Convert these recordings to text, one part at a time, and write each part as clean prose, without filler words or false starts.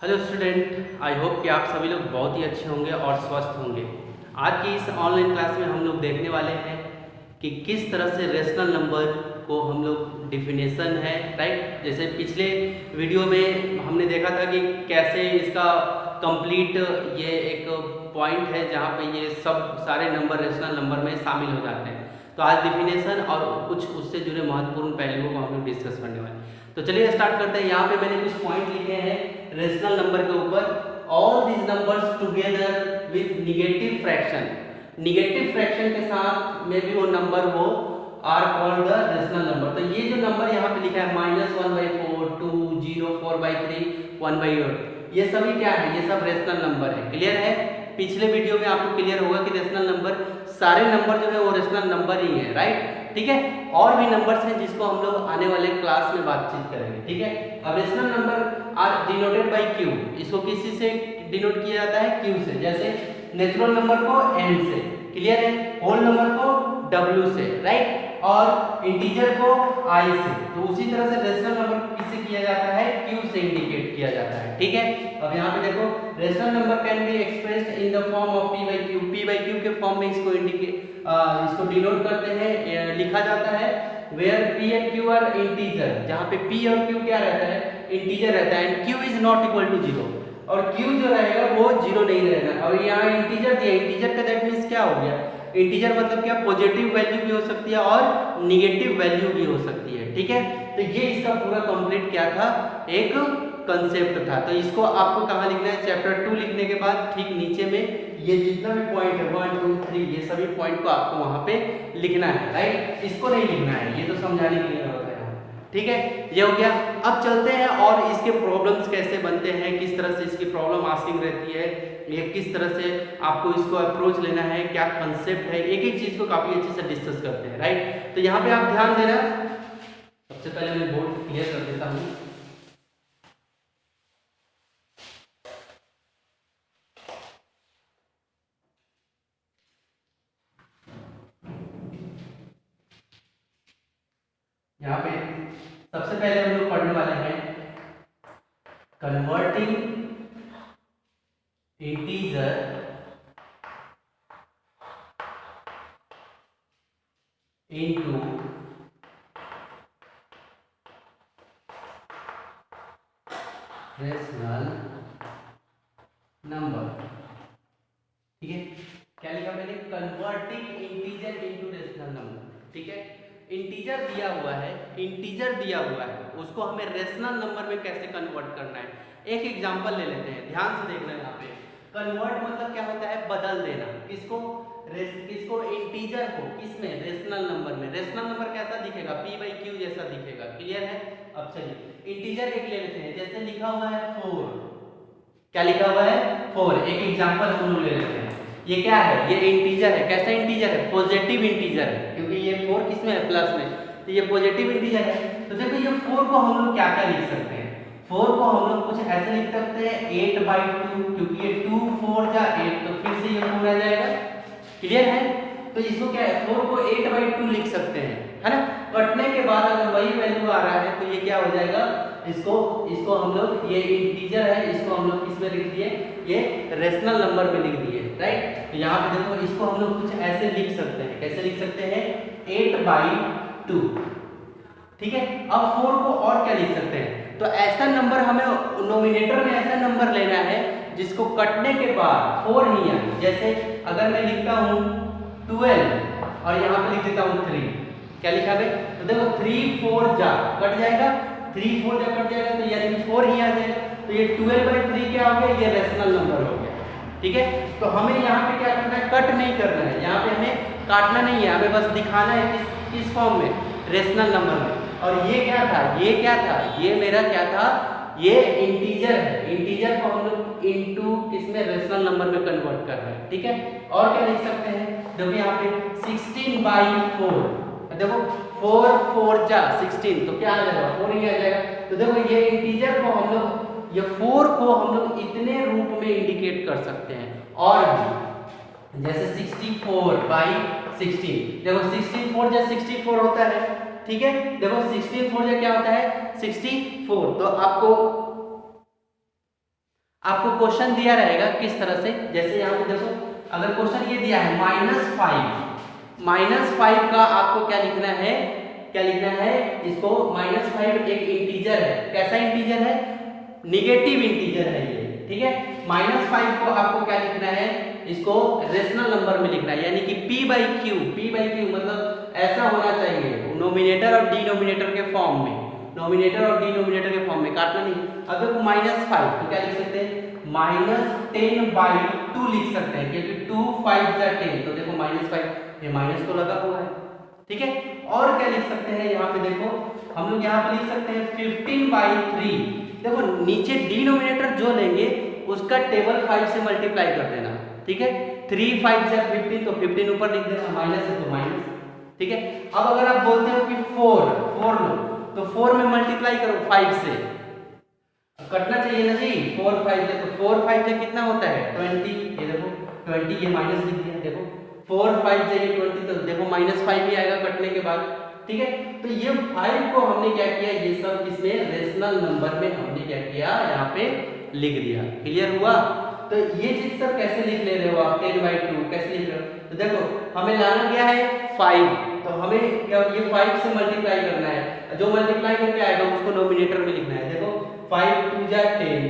Hello student, I hope कि आप सभी लोग बहुत ही अच्छे होंगे और स्वस्थ होंगे। आज की इस ऑनलाइन क्लास में हम लोग देखने वाले हैं कि किस तरह से रेशनल नंबर को हम लोग डिफिनेशन है, राइट। जैसे पिछले वीडियो में हमने देखा था कि कैसे इसका कंप्लीट ये एक पॉइंट है जहाँ पे ये सब सारे नंबर रेशनल नंबर में शामिल हो जाते हैं। तो आज डिफिनेशन और कुछ उससे जुड़े महत्वपूर्ण पहलुओं को हम लोग डिस्कस करने वाले हैं। तो चलिए स्टार्ट करते हैं। यहाँ पे मैंने कुछ पॉइंट लिखे हैं रेशनल नंबर के ऊपर। All these numbers together with negative fraction, negative fraction के साथ में भी वो नंबर हो are called the rational number. तो ये जो नंबर यहाँ पे लिखा है -1/4, 2, 0, 4/3, 1/8, ये सभी क्या है? ये सब रेशनल नंबर है। क्लियर है? पिछले वीडियो में आपको क्लियर होगा कि रेशनल नंबर, सारे नंबर जो है वो रेशनल नंबर ही है, राइट। ठीक है, और भी नंबर्स हैं जिसको हम लोग आने वाले क्लास में बातचीत करेंगे। ठीक है, अब rational number are denoted by Q. इसको किसी से डिनोट किया जाता है? क्यू से। जैसे नेचुरल नंबर को एन से, क्लियर है, होल नंबर को डब्ल्यू से, राइट, और इंटीजर को आई से। तो उसी तरह से रेशनल नंबर किससे किया जाता है? क्यू से इंडिकेट किया जाता है। ठीक है, अब यहाँ पे देखो, rational number can be expressed in the form of P by Q. P by Q के फॉर्म में इसको इसको डिनोट करते हैं, लिखा जाता है where P and Q are integer, जहाँ पे पी और क्यू क्या रहता है? इंटीजर रहता है, and Q is not equal to zero, और क्यू जो रहेगा वो जीरो नहीं रहेगा। और यहाँ इंटीजर दिया, इंटीजर का दैट मीन्स क्या हो गया? इंटीजर मतलब क्या? पॉजिटिव वैल्यू भी हो सकती है और निगेटिव वैल्यू भी हो सकती है। ठीक है, तो ये इसका पूरा कंप्लीट क्या था? एक कंसेप्ट था। तो इसको आपको कहाँ लिखना है? चैप्टर 2 लिखने के बाद ठीक नीचे में ये जितना भी पॉइंट है 1 2 3 ये सभी पॉइंट को आपको वहां पे लिखना है, राइट। इसको नहीं लिखना है, ये तो समझाने के लिए होता है। ठीक है, ये हो गया। अब चलते हैं और इसके प्रॉब्लम्स कैसे बनते हैं, किस तरह से इसकी प्रॉब्लम आस्किंग रहती है, ये किस तरह से आपको इसको अप्रोच लेना है, क्या कंसेप्ट है, एक एक चीज को काफी अच्छे से डिस्कस करते हैं, राइट। तो यहाँ पे आप ध्यान देना। सबसे पहले मैं बोर्ड क्लियर कर देता हूँ। यहाँ पे सबसे पहले हम लोग पढ़ने वाले हैं converting integer into rational number. ठीक है, क्या लिखा मैंने? Converting integer into rational number. ठीक है, इंटीजर दिया हुआ है, इंटीजर दिया हुआ है, उसको हमें रेशनल नंबर में कैसे कन्वर्ट करना है। एक एग्जांपल ले लेते हैं, ध्यान से देखना। यहाँ पे कन्वर्ट मतलब क्या होता है? बदल देना। किसको? किसको? इंटीजर को। किसमें? रेशनल नंबर में। रेशनल नंबर कैसा दिखेगा? पी बाई क्यू जैसा दिखेगा। क्लियर है? अब चलिए इंटीजर एक ले लेते हैं, जैसे लिखा हुआ है 4। क्या लिखा हुआ है? 4। एक एग्जांपल हम लोग ले लेते हैं। ये क्या है? ये इंटीजर है। कैसा इंटीजर है? पॉजिटिव इंटीजर है, क्योंकि ये 4 किसमें है? प्लस में, तो ये पॉजिटिव इंटीजर है। तो देखो ये 4 को हम लोग क्या क्या लिख सकते हैं? 4 को हम लोग कुछ ऐसे लिख सकते हैं 8/2, क्योंकि ये 2 4 जा 8, तो फिर से ये 4 आ जाएगा। क्लियर है? तो इसको क्या है? 4 को 8/2 लिख सकते हैं, है ना। कटने के बाद अगर वही वैल्यू आ रहा है तो ये क्या हो जाएगा? इसको हम लोग, ये इंटीजर है, इसको हम लोग किसमें लिख दिए? ये रेशनल नंबर में लिख दिए, राइट। तो यहाँ पे देखो, इसको हम लोग कुछ ऐसे लिख सकते हैं। कैसे लिख सकते हैं? 8/2। ठीक है, अब 4 को और क्या लिख सकते हैं? तो ऐसा नंबर हमें नोमिनेटर में ऐसा नंबर लेना है जिसको कटने के बाद 4 ही आए। जैसे अगर मैं लिखता हूँ 12 और यहाँ पे लिख देता हूँ 3, क्या लिखा है? तो देखो 3 4 जा कट जाएगा, 3 4 जा कट जाएगा, तो यानी 4 ही आ जाएगा। तो ये 12/3 क्या हो गया? ये रेशनल नंबर हो गया। ठीक है, तो हमें यहाँ पे क्या करना है? कट नहीं करना है, यहाँ पे हमें काटना नहीं है, हमें बस दिखाना है किस फॉर्म में? रेशनल नंबर में। और ये क्या था? ये क्या था? ये मेरा क्या था? ये इंटीजर है। इंटीजर को हम लोग इनटू किसमें? रेशनल नंबर में कन्वर्ट कर रहे हैं। ठीक है, और क्या लिख सकते हैं? देखो यहाँ पे 16/4, देखो 4 4 जा 16, तो क्या आ जाएगा? 4 ही आ जाएगा। तो देखो ये इंटीजर को हम लोग, ये 4 को हम लोग इतने रूप में इंडिकेट कर सकते हैं। और भी जैसे 64/16, देखो 16 4 जा 64 होता है। ठीक है, देखो 16 4 जा क्या होता है? 64। तो आपको आपको क्वेश्चन दिया रहेगा किस तरह से, जैसे यहाँ पे देखो अगर क्वेश्चन ये दिया है -5 का आपको क्या लिखना है, इसको -5 एक इंटीजर है। कैसा इंटीजर है? निगेटिव इंटीजर है ये, ठीक है। -5 को आपको क्या लिखना है, इसको रेशनल नंबर में लिखना है, यानी कि p/q मतलब ऐसा होना चाहिए नोमिनेटर और डिनोमिनेटर के फॉर्म में, काटना नहीं। अब देखो -5 तो क्या लिख सकते हैं, -10/2 लिख सकते हैं, क्योंकि 2 5 जा 10, तो देखो -5 ये माइनस तो लगा हुआ है, ठीक है। और क्या लिख सकते हैं, यहाँ पे देखो हम लोग यहाँ पे लिख सकते हैं 15/3। देखो नीचे डिनोमिनेटर जो लेंगे उसका टेबल 5 से मल्टीप्लाई कर देना, ठीक है। 3 5 जा 15, तो 15 ऊपर लिख देना, माइनस है तो माइनस, ठीक है। अब अगर आप बोलते हो कि 4 लो, तो 4 में मल्टीप्लाई करो 5 से, कटना चाहिए ना जी, 4 5 जा, तो 4 5 जा कितना होता है 20, ये देखो 20, ये माइनस लिख दिया, देखो 4 5 जा 20, तो देखो -5 ही आएगा कटने के बाद, ठीक है। तो ये 5 को हमने क्या किया, ये सब इसमें रेशनल नंबर में हमने क्या किया, यहाँ पे लिख दिया। क्लियर हुआ? तो ये चीज सब कैसे लिख ले रहे हो आप, 10/2 कैसे लिख रहे हो, तो देखो हमें लाना क्या है 5, तो हमें क्या ये 5 से मल्टीप्लाई करना है, जो मल्टीप्लाई करके आएगा उसको नोमिनेटर में लिखना है। देखो 5 2 जा 10,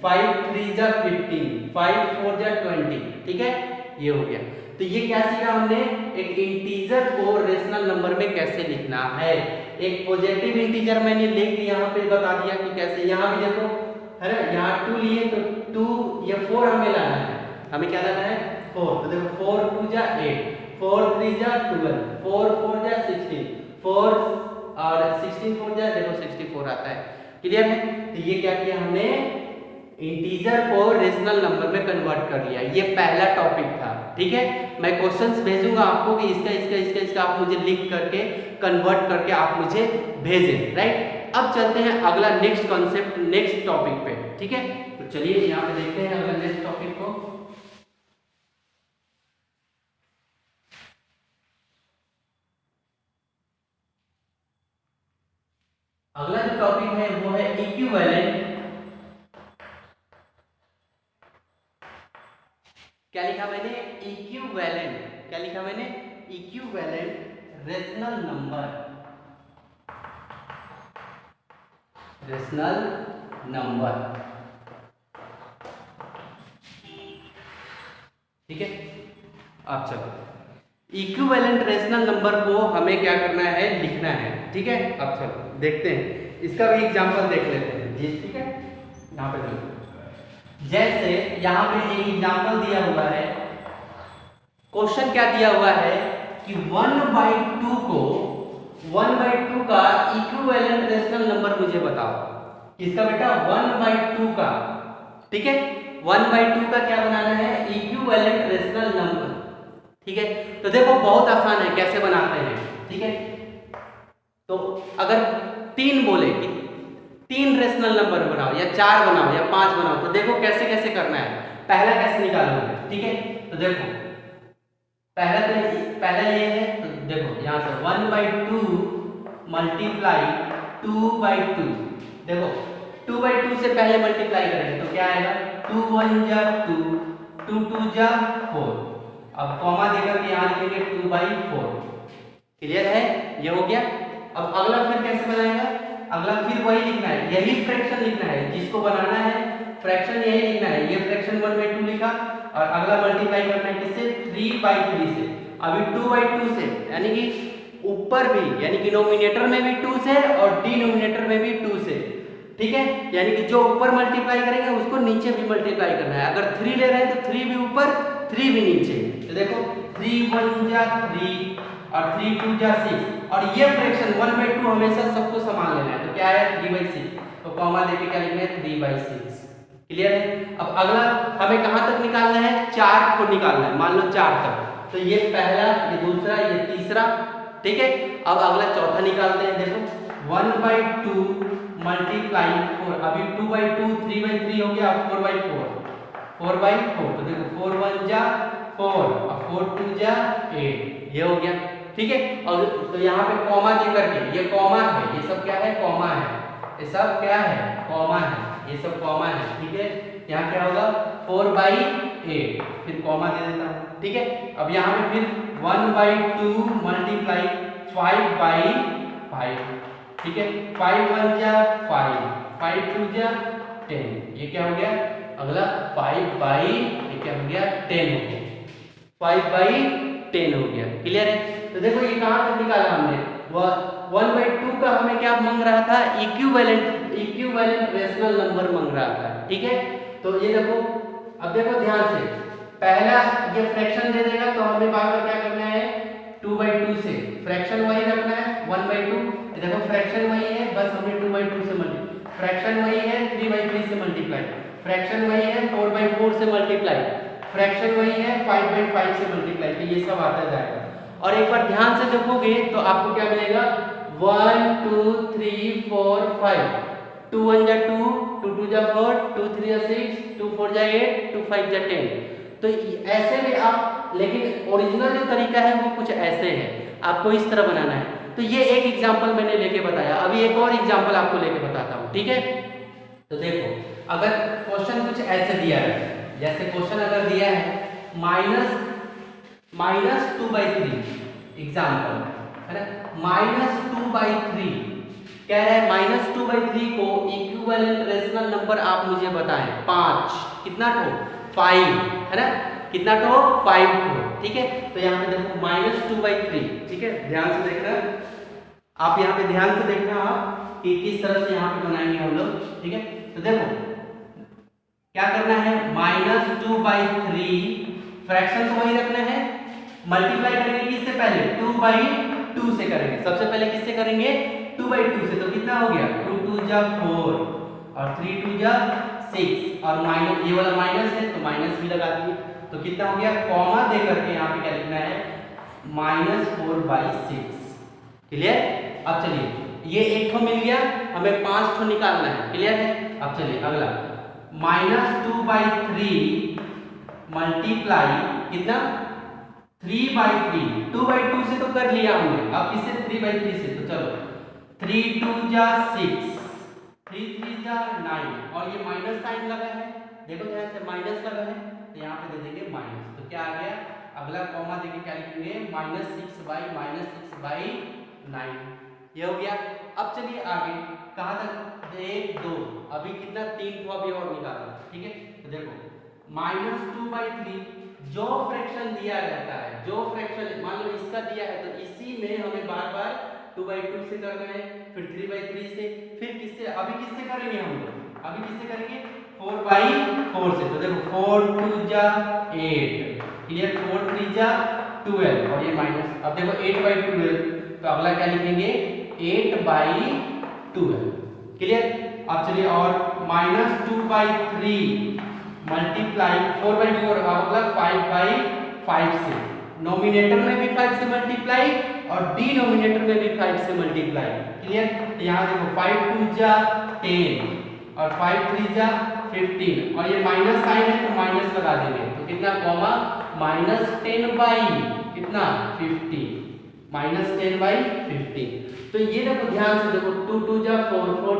5 3 जा 15, 5 4 जा 20, ठीक है, ये हो गया। तो ये क्या सीखा हमने, एक इंटीजर को रेशनल नंबर में कैसे लिखना है। एक पॉजिटिव इंटीजर मैंने लिख यहाँ पे बता दिया कि कैसे, यहाँ भी देखो है ना, यहाँ 2 लिए तो 2 ये 4 हमें लाना है, हमें क्या लाना है 4, तो देखो 4 2 जा 8, 4 3 जा 12, 4 4 जा 16, 4 और 16 4 जा देखो 64 आता है। क्लियर है? तो ये क्या किया हमने, इंटीजर को रेशनल नंबर में कन्वर्ट कर लिया। ये पहला टॉपिक था, ठीक है। मैं क्वेश्चंस भेजूंगा आपको कि इसका आप मुझे लिख करके कन्वर्ट करके आप मुझे भेजें, राइट। अब चलते हैं अगला नेक्स्ट कॉन्सेप्ट, नेक्स्ट टॉपिक पे, ठीक है। तो चलिए यहाँ पे देखते हैं अगला नेक्स्ट टॉपिक को। अगला जो टॉपिक है वो है इक्विवेलेंट। क्या लिखा मैंने, इक्विवेलेंट, क्या लिखा मैंने, equivalent rational number, rational number, ठीक है। अब चलो इक्विवेलेंट रेशनल नंबर को हमें क्या करना है, लिखना है, ठीक है। अब चलो देखते हैं, इसका भी एग्जांपल देख लेते हैं जी, ठीक है। यहाँ पे चलो, जैसे यहाँ पे एक एग्जांपल दिया हुआ है, क्वेश्चन क्या दिया हुआ है कि 1/2 को 1/2 का इक्विवेलेंट रेशनल नंबर मुझे बताओ। किसका बेटा, 1/2 का, ठीक है। 1/2 का क्या बनाना है, इक्विवेलेंट रेशनल नंबर, ठीक है। तो देखो बहुत आसान है, कैसे बनाते हैं, ठीक है। तो अगर 3 बोले कि 3 रेशनल नंबर बनाओ या 4 बनाओ या 5 बनाओ, तो देखो कैसे कैसे करना है, पहला कैसे निकालोगे, ठीक है। तो देखो पहला ये है, तो देखो यहाँ से 1/2 मल्टीप्लाई 2/2, देखो 2/2 से पहले मल्टीप्लाई करेंगे तो क्या आएगा, 2 1 जा 2, 2 2 जा 4, अब कॉमा देकर के यहाँ लिखेंगे 2/4। क्लियर है, ये हो गया। अब अगला फिर कैसे बनाएगा, अगला फिर वही लिखना है, यही फ्रैक्शन लिखना है, जिसको बनाना है फ्रैक्शन यही लिखना है। ये फ्रैक्शन 1/2 लिखा और अगला मल्टीप्लाई करना है किससे, 3/3 से। अभी 2/2 से, यानी कि ऊपर भी, यानी कि नोमिनेटर में भी 2 से और डिनोमिनेटर में भी 2 से, ठीक है। यानी कि जो ऊपर मल्टीप्लाई करेंगे उसको नीचे भी मल्टीप्लाई करना है। अगर 3 ले रहे हैं तो 3 भी ऊपर 3 भी नीचे, तो देखो 3 1 जा 3 और 3 2 जा 6, और ये फ्रैक्शन 1/2 हमेशा सबको समान लेना है, तो क्या है 3/6, तो कॉमा देके क्या लिखना है 3/6। क्लियर है। अब अगला हमें कहां तक निकालना है, 4 को निकालना है, मान लो 4 तक, तो ये पहला, ये दूसरा, ये तीसरा, ठीक है। अब अगला चौथा निकालते हैं, देखो 1/2 मल्टीप्लाई 4, अभी 2/2 3/3 हो गया, 4/4, तो देखो 4 1 जा 4 और 4 2 जा 8, ये हो गया, ठीक है। और तो यहाँ पे कॉमा दे करके, ये कॉमा है, ये सब क्या है, कॉमा है, ये सब क्या है, कॉमा है, ये सब कॉमा है, ठीक है। यहाँ क्या होगा 4/8, फिर कॉमा दे देता हूँ, ठीक है। अब यहाँ पे फिर 1/2 मल्टीप्लाई 5/5, ठीक है। 5 1 जा 5, 5 2 जा 10, ये क्या हो गया अगला 5/, ये क्या हो गया 10 हो गया, 5/10 हो गया। क्लियर है। तो देखो ये कहाँ तक निकाला हमने, 1/2 का हमें क्या मांग रहा था, इक्विवेलेंट रेशनल नंबर मांग रहा था, ठीक है। तो ये देखो, अब देखो ध्यान से, पहला ये फ्रैक्शन दे देगा तो हमें बार बार क्या करना है, 2/2 से फ्रैक्शन वही रखना है, 1/2, देखो फ्रैक्शन वही है, बस हमें 2/2 से मल्टीप्लाई, फ्रैक्शन वही है 3/3 से मल्टीप्लाई, फ्रैक्शन वही है 4/4 से मल्टीप्लाई, फ्रैक्शन वही है 5/5 से मल्टीप्लाई, तो ये सब आता जाएगा। और एक बार ध्यान से देखोगे तो आपको क्या मिलेगा, 1 2 3 4 5, 2 1 जा 2, 2 2 जा 4, 2 3 जा 6, 2 4 जा 8, 2 5 जा 10। तो ऐसे में आप, लेकिन ओरिजिनल जो तरीका है वो कुछ ऐसे है, आपको इस तरह बनाना है। तो ये एक एग्जाम्पल मैंने लेके बताया, अभी एक और एग्जाम्पल आपको लेके बताता हूँ, ठीक है। तो देखो, अगर क्वेश्चन कुछ ऐसे दिया है, जैसे क्वेश्चन अगर दिया है -2/3, एग्जाम्पल है ना, -2/3 कह रहा है, -2/3 को इक्विवेलेंट रेशनल नंबर आप मुझे बताएं, 5, कितना ठो 5 है ना, कितना ठो 5 ठो, ठीक है। तो यहाँ पे देखो -2/3, ठीक है, ध्यान से देखना आप, यहाँ पे ध्यान से देखना आप कि किस तरह से यहाँ पे बनाएंगे हम लोग, ठीक है। तो देखो क्या करना है, -2/3 फ्रैक्शन तो वही रखना है, मल्टीप्लाई करेंगे किससे पहले, 2/2 से करेंगे, सबसे पहले किससे करेंगे 2/2 से, तो कितना हो गया 2 2 जा 4 और 3 2 जा 6, और माइनस, ये वाला माइनस है तो माइनस भी लगा दिए, तो कितना हो गया, कॉमा दे करके यहाँ पे क्या लिखना है, -4/6। क्लियर। अब चलिए ये एक ठो मिल गया, हमें 5 ठो निकालना है, क्लियर है। अब चलिए अगला, -2/3 मल्टीप्लाई कितना 3/3, 2/2 से तो कर लिया हमने, अब किससे 3/3 से, तो चलो 3 2 जा 6, 3 3 जा 9, और ये माइनस साइन लगा है, देखो ध्यान से माइनस लगा है, तो यहाँ पे दे देंगे माइनस, तो क्या आ गया, अगला कॉमा देके क्या लिखेंगे, -6/9, ये हो गया। अब चलिए आगे कहाँ तक, 1 2, अभी कितना 3 को अभी और निकालना, ठीक है। तो देखो -2/3 जो फ्रैक्शन दिया रहता है, जो फ्रैक्शन मान लो इसका दिया है, तो इसी में हमें बार बार 2/2 से करना है, फिर 3/3 से, फिर किससे, अभी किससे करेंगे हम लोग, अभी किससे करेंगे 4/4 से, तो देखो 4 2 जा 8, क्लियर, 4 3 जा 12, और ये माइनस, अब देखो 8/12, तो अगला क्या लिखेंगे 8/12, क्लियर। अब चलिए और -2/3 मल्टीप्लाई 4/4, अगला 5/5 से, नोमिनेटर में भी 5 से मल्टीप्लाई और डिनोमिनेटर में भी 5 से मल्टीप्लाई, क्लियर। तो यहाँ देखो 5 2 जा 10 और 5 3 जा 15, और ये माइनस साइन है तो माइनस लगा देंगे, तो कितना कॉमा -10/, कितना 50, -10/50। तो ये देखो ध्यान से देखो, 2 2 जा 4, 4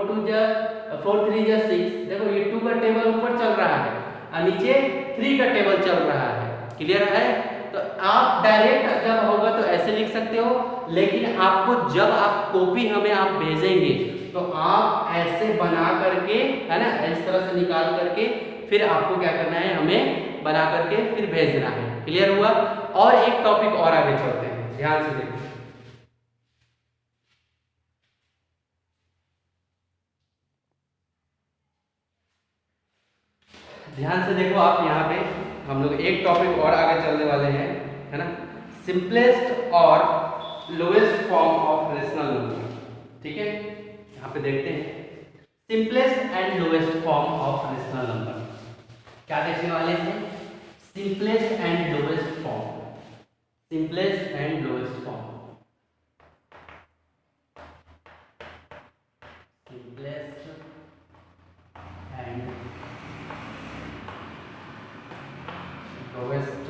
3 जा 6, देखो ये 2 का टेबल ऊपर चल रहा है और नीचे 3 का टेबल चल रहा है, क्लियर है। तो आप डायरेक्ट जब होगा तो ऐसे लिख सकते हो, लेकिन आपको जब आप कॉपी हमें आप भेजेंगे तो आप ऐसे बना करके, है ना, इस तरह से निकाल करके फिर आपको क्या करना है, हमें बना करके फिर भेजना है, क्लियर हुआ। और एक टॉपिक और आगे चलते हैं, ध्यान से देखो, ध्यान से देखो आप, यहाँ पे हम लोग एक टॉपिक और आगे चलने वाले हैं, है ना, सिंपलेस्ट और lowest form of rational number, ठीक है। यहाँ पे देखते हैं simplest and lowest form of rational number, क्या देखने वाले हैं, simplest and lowest form, simplest and lowest form, simplest and lowest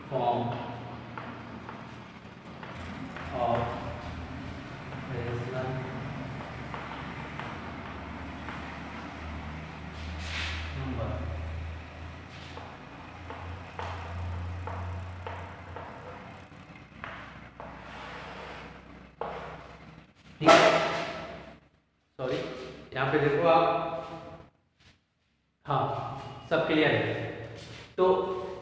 form of rational number, ठीक है, सॉरी, यहाँ पे देखो आप, हाँ सब क्लियर है। तो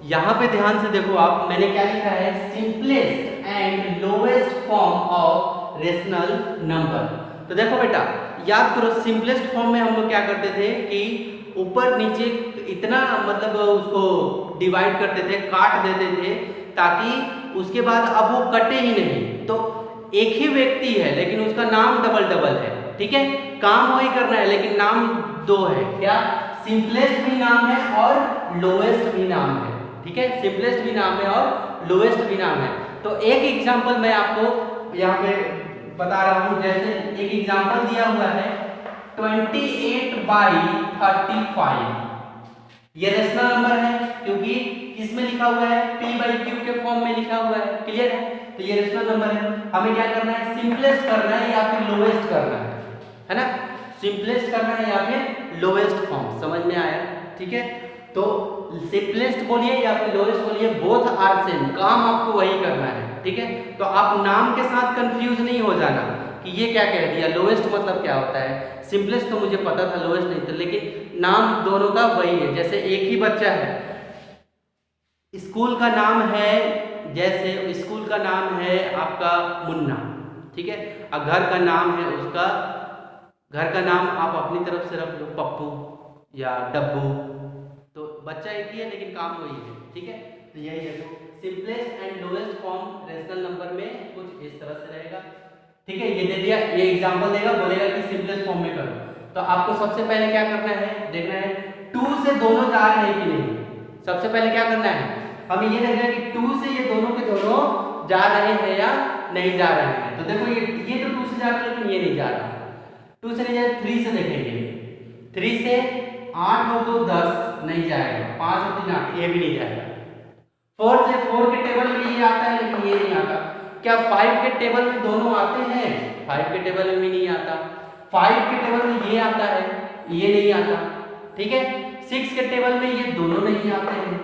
यहाँ पे ध्यान से देखो आप, मैंने क्या लिखा है, simplest and lowest form of rational number. तो देखो बेटा, याद करो सिंपलेस्ट फॉर्म में हम लोग क्या करते थे कि ऊपर नीचे इतना मतलब उसको डिवाइड करते थे, काट देते थे, ताकि उसके बाद अब वो कटे ही नहीं। तो एक ही व्यक्ति है लेकिन उसका नाम डबल डबल है, ठीक है, काम वही करना है लेकिन नाम दो है। क्या, सिंपलेस्ट भी नाम है और लोएस्ट भी नाम है, ठीक है, सिंपलेस्ट भी नाम है और लोएस्ट भी नाम है। तो एक एग्जांपल मैं आपको यहाँ पे बता रहा हूँ, जैसे एक एग्जांपल दिया हुआ है 28/35, ये रेशनल नंबर है क्योंकि इसमें लिखा हुआ है p/q के फॉर्म में लिखा हुआ है, क्लियर है। तो ये रेशनल नंबर है, हमें क्या करना है, सिंपलेस्ट करना है या फिर लोएस्ट करना है ना, सिंपलेस्ट करना है या फिर लोएस्ट फॉर्म, समझ में आया, ठीक है। तो सिंपलेस्ट बोलिए या फिर लोएस्ट बोलिए, बोथ आर सेम, काम आपको वही करना है, ठीक है। तो आप नाम के साथ कंफ्यूज नहीं हो जाना कि ये क्या कह दिया, लोएस्ट मतलब क्या होता है, सिंपलेस्ट तो मुझे पता था, लोएस्ट नहीं था, लेकिन नाम दोनों का वही है। जैसे एक ही बच्चा है, स्कूल का नाम है, जैसे स्कूल का नाम है आपका मुन्ना, ठीक है, और घर का नाम है उसका, घर का नाम आप अपनी तरफ से रख लो, पप्पू या डब्बू, तो बच्चा एक ही है लेकिन काम वही है, ठीक है। तो यही है, तो simplest and lowest form rational number में कुछ इस तरह से रहेगा, ठीक है। ये दे दिया, ये एग्जांपल देगा, बोलेगा कि सिंपलेस्ट फॉर्म में करो, तो आपको सबसे पहले क्या करना है, देखना है 2 से दोनों जा रहे हैं कि नहीं। सबसे पहले क्या करना है, हमें ये देखना है कि 2 से ये दोनों के दोनों जा रहे हैं या नहीं जा रहे हैं। तो देखो ये तो 2 से जा रहा है लेकिन ये नहीं जा रहा, 2 से नहीं जाए, 3 से देखेंगे, 3 से 8 हो तो 10 नहीं जाएगा, 5 हो 3 8, ये भी नहीं जाएगा। 4 से 4 के टेबल में ये आता है लेकिन ये नहीं आता। क्या 5 के टेबल में दोनों आते हैं, 5 के टेबल में भी नहीं आता। 5 के टेबल में ये आता है, ये नहीं आता, ठीक है। 6 के टेबल में ये दोनों नहीं आते हैं।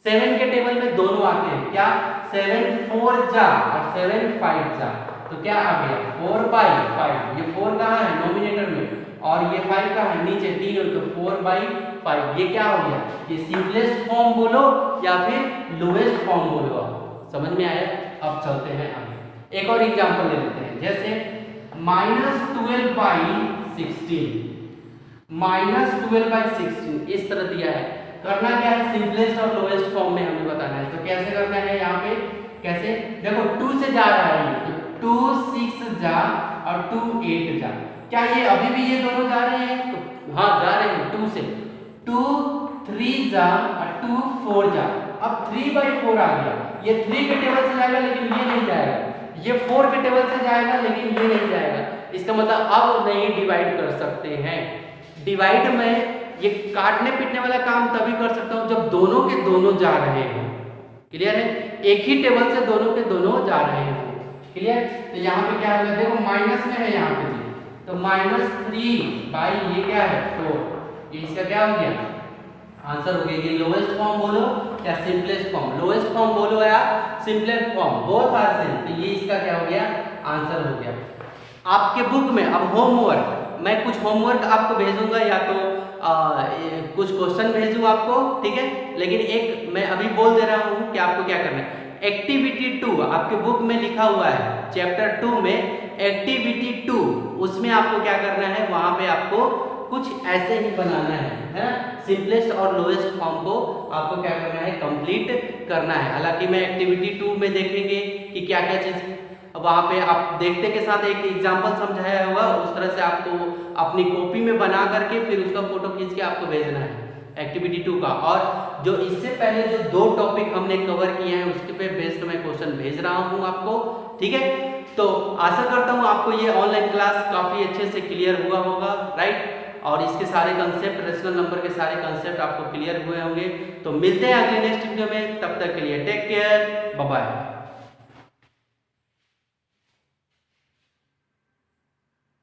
7 के टेबल में दोनों आते हैं, क्या 7 4 जा और 7 5 जा, तो क्या आ गया 4/5, ये 4 कहाँ है नोमिनेटर में और ये 5 का है नीचे, 3 हो तो 4/5, ये क्या हो गया, ये सिंपलेस्ट फॉर्म बोलो या फिर लोएस्ट फॉर्म बोलो, आप समझ में आया। अब चलते हैं आगे, एक और एग्जांपल ले लेते हैं, जैसे -12/16 इस तरह दिया है। करना क्या है, सिंपलेस्ट और लोएस्ट फॉर्म में हमें बताना है। तो कैसे करना है, यहाँ पे कैसे, देखो 2 से जा रहा है, तो 2 6 जा और 2 8 जा, क्या ये अभी भी ये दोनों जा रहे हैं, तो हाँ जा रहे हैं। 2 से 2 3 जा और 2 4 जा, अब 3/4 आ गया, ये 3 के टेबल से जाएगा लेकिन ये नहीं जाएगा, ये 4 के टेबल से जाएगा लेकिन ये नहीं जाएगा। इसका मतलब अब नहीं डिवाइड कर सकते हैं। डिवाइड में ये काटने पीटने वाला काम तभी कर सकता हूँ जब दोनों के दोनों जा रहे हो, क्लियर है, एक ही टेबल से दोनों के दोनों जा रहे हो, क्लियर। तो यहाँ पे क्या होगा, देखो माइनस में है यहाँ पे जी, तो -3 ये क्या है 4, ये इसका क्या हो गया आंसर हो गया। ये लोएस्ट फॉर्म बोलो या सिंपलेस्ट फॉर्म, लोएस्ट फॉर्म बोलो या simplest form, both are same, तो ये इसका क्या हो गया आंसर हो गया। आपके बुक में अब होमवर्क, मैं कुछ होमवर्क आपको भेजूंगा या तो कुछ क्वेश्चन भेजूँ आपको, ठीक है, लेकिन एक मैं अभी बोल दे रहा हूँ कि आपको क्या करना है। एक्टिविटी 2 आपके बुक में लिखा हुआ है, चैप्टर 2 में एक्टिविटी 2, उसमें आपको क्या करना है, वहां पे आपको कुछ ऐसे ही बनाना है, सिंपलेस्ट और लोएस्ट फॉर्म को आपको क्या करना है, कंप्लीट करना है। हालांकि मैं एक्टिविटी 2 में देखेंगे कि क्या क्या चीज, वहाँ पे आप देखते के साथ एक एग्जाम्पल समझाया होगा, उस तरह से आपको अपनी कॉपी में बना करके फिर उसका फोटो खींच के आपको भेजना है एक्टिविटी 2 का। और जो इससे पहले जो 2 टॉपिक हमने कवर किए हैं उसके पे बेस्ड मैं क्वेश्चन भेज रहा हूँ आपको, ठीक है। तो आशा करता हूँ आपको ये ऑनलाइन क्लास काफ़ी अच्छे से क्लियर हुआ होगा, राइट, और इसके सारे कंसेप्ट, रेशनल नंबर के सारे कंसेप्ट आपको क्लियर हुए होंगे। तो मिलते हैं अगले नेक्स्ट वीडियो में, तब तक के लिए टेक केयर, बाय बाय।